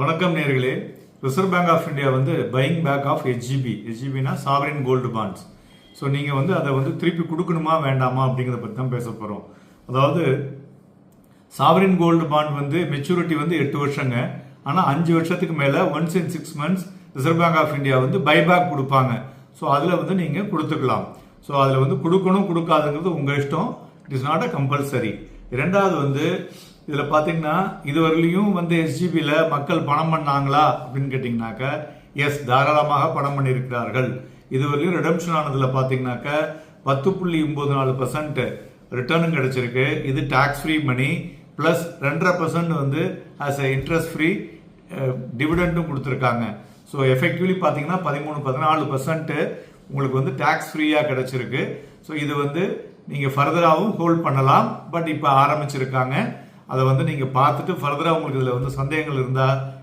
வணக்கம் நேர்களே. Reserve bank of India வந்து பையிங் பேக் ஆஃப் ஹெச்ஜிபினா சாவரின் கோல்டு பாண்ட்ஸ். ஸோ நீங்கள் வந்து அதை வந்து திருப்பி கொடுக்கணுமா வேண்டாமா அப்படிங்கிறத பற்றி தான் பேச போகிறோம். அதாவது சாவரின் கோல்டு பாண்ட் வந்து மெச்சூரிட்டி வந்து 8 வருஷங்க. ஆனால் 5 வருஷத்துக்கு மேலே once in 6 months reserve bank of India வந்து பைபேக் கொடுப்பாங்க. ஸோ அதில் வந்து நீங்கள் கொடுத்துக்கலாம். ஸோ அதில் வந்து கொடுக்கணும் கொடுக்காதுங்கிறது உங்கள் இஷ்டம். It is not a compulsory. இரண்டாவது வந்து இதில் பார்த்தீங்கன்னா இதுவரையிலையும் வந்து எஸ்ஜிபியில் மக்கள் பணம் பண்ணாங்களா அப்படின்னு கேட்டிங்கனாக்க எஸ், தாராளமாக பணம் பண்ணியிருக்கிறார்கள். இதுவரையிலும் ரிடம்ஷன் ஆனதில் பார்த்தீங்கன்னாக்க 10.94% ரிட்டர்னும் கிடைச்சிருக்கு. இது டாக்ஸ் ஃப்ரீ மணி ப்ளஸ் 2.5% வந்து ஆஸ் எ இன்ட்ரெஸ்ட் ஃப்ரீ டிவிடெண்டும் கொடுத்துருக்காங்க. ஸோ எஃபெக்டிவ்லி பார்த்தீங்கன்னா 13-14% உங்களுக்கு வந்து டாக்ஸ் ஃப்ரீயாக கிடைச்சிருக்கு. ஸோ இது வந்து நீங்கள் ஃபர்தராகவும் ஹோல்ட் பண்ணலாம். பட் இப்போ ஆரம்பிச்சிருக்காங்க. அதை வந்து நீங்கள் பார்த்துட்டு ஃபர்தராக உங்களுக்கு இதில் வந்து சந்தேகங்கள் இருந்தால்